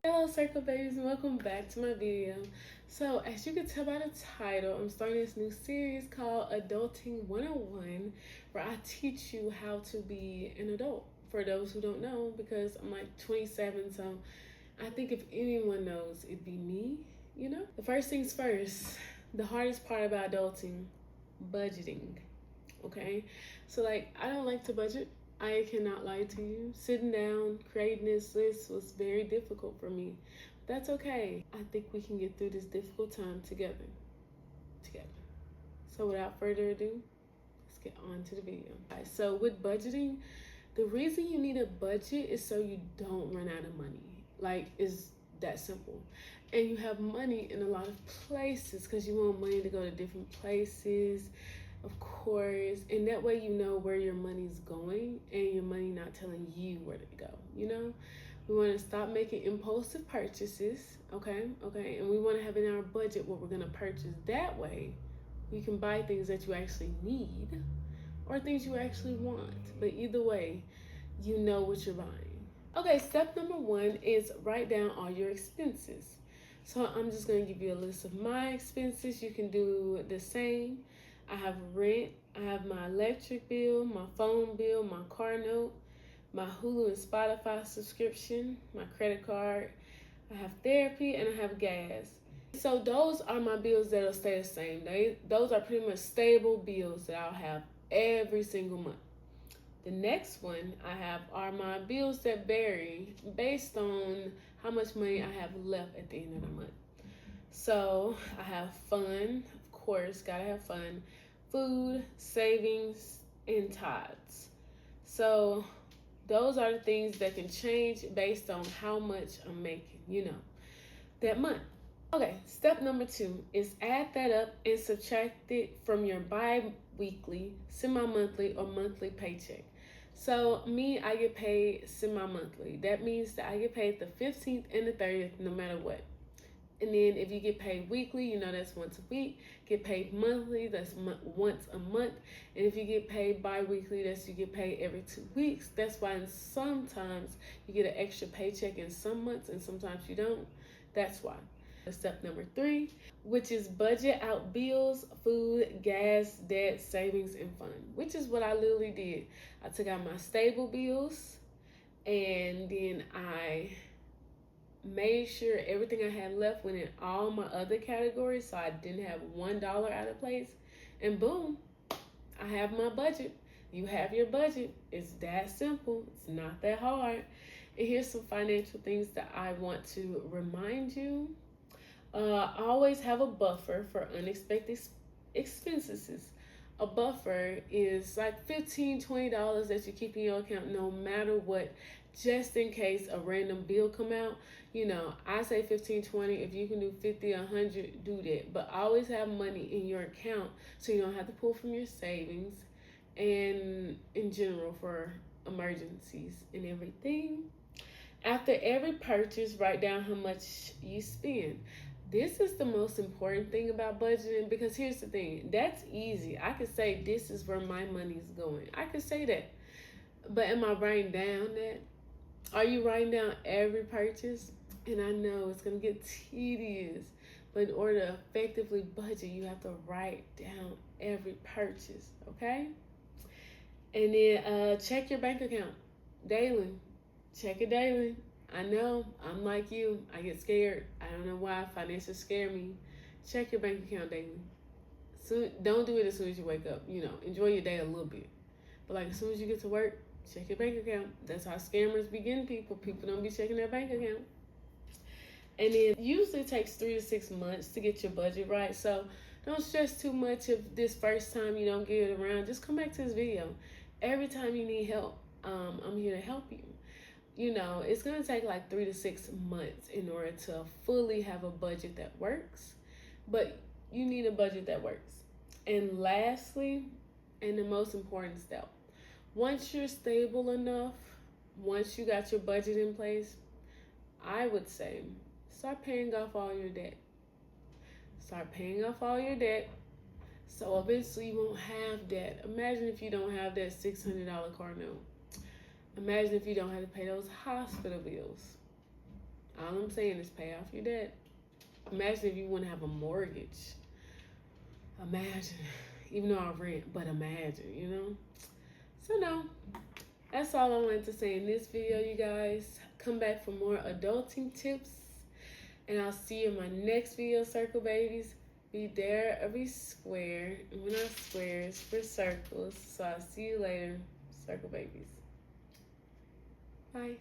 Hello Circle Babies and welcome back to my video. So as you can tell by the title, I'm starting this new series called Adulting 101 where I teach you how to be an adult. For those who don't know, because I'm like 27, so I think if anyone knows, it'd be me, you know? The first things first, the hardest part about adulting, budgeting, okay? So like, I don't like to budget. I cannot lie to you. Sitting down, creating this list was very difficult for me. That's okay. I think we can get through this difficult time together. Together. So without further ado, let's get on to the video. Alright, so with budgeting, the reason you need a budget is so you don't run out of money. Like, it's that simple. And you have money in a lot of places because you want money to go to different places, of course, and that way you know where your money's going and your money not telling you where to go, you know? We want to stop making impulsive purchases, okay? And we want to have in our budget what we're going to purchase. That way, we can buy things that you actually need or things you actually want. But either way, you know what you're buying. Okay, step number 1 is write down all your expenses. So I'm just going to give you a list of my expenses. You can do the same. I have rent, I have my electric bill, my phone bill, my car note, my Hulu and Spotify subscription, my credit card, I have therapy, and I have gas. So those are my bills that'll stay the same. Those are pretty much stable bills that I'll have every single month. The next one I have are my bills that vary based on how much money I have left at the end of the month. So I have fun, of course, gotta have fun, food, savings, and tithes. So those are the things that can change based on how much I'm making, that month. Okay, step number 2 is add that up and subtract it from your bi-weekly, semi-monthly, or monthly paycheck. So me, I get paid semi-monthly. That means that I get paid the 15th and the 30th no matter what. And then if you get paid weekly, that's once a week. Get paid monthly, that's once a month. And if you get paid bi-weekly, that's you get paid every 2 weeks. That's why sometimes you get an extra paycheck in some months and sometimes you don't. That's why. Step number 3, which is budget out bills, food, gas, debt, savings, and fun, which is what I literally did. I took out my stable bills and then I made sure everything I had left went in all my other categories so I didn't have $1 out of place. And boom, I have my budget. You have your budget. It's that simple. It's not that hard. And here's some financial things that I want to remind you. Always have a buffer for unexpected expenses. A buffer is like $15-$20 that you keep in your account no matter what, just in case a random bill come out. I say 15-20. If you can do 50 100, do that. But always have money in your account so you don't have to pull from your savings and in general for emergencies and everything. After every purchase, write down how much you spend. This is the most important thing about budgeting because here's the thing. That's easy. I could say this is where my money's going. I could say that. But am I writing down that? Are you writing down every purchase? And I know it's going to get tedious. But in order to effectively budget, you have to write down every purchase, okay? And then check your bank account daily. Check it daily. I know, I'm like you. I get scared. I don't know why. Financials scare me. Check your bank account daily. So don't do it as soon as you wake up. Enjoy your day a little bit. But like as soon as you get to work, check your bank account. That's how scammers begin people. People don't be checking their bank account. And then usually it takes 3 to 6 months to get your budget right. So don't stress too much if this first time you don't get it around. Just come back to this video. Every time you need help, I'm here to help you. It's going to take like 3 to 6 months in order to fully have a budget that works. But you need a budget that works. And lastly, and the most important step, once you're stable enough, once you got your budget in place, I would say start paying off all your debt. Start paying off all your debt so eventually you won't have debt. Imagine if you don't have that $600 car note. Imagine if you don't have to pay those hospital bills. All I'm saying is pay off your debt. Imagine if you wouldn't have a mortgage. Imagine, even though I rent, but imagine, you know? So, no, that's all I wanted to say in this video, you guys. Come back for more adulting tips. And I'll see you in my next video, Circle Babies. Be there or be square. And we're not squares, we're circles. So I'll see you later, Circle Babies. Bye.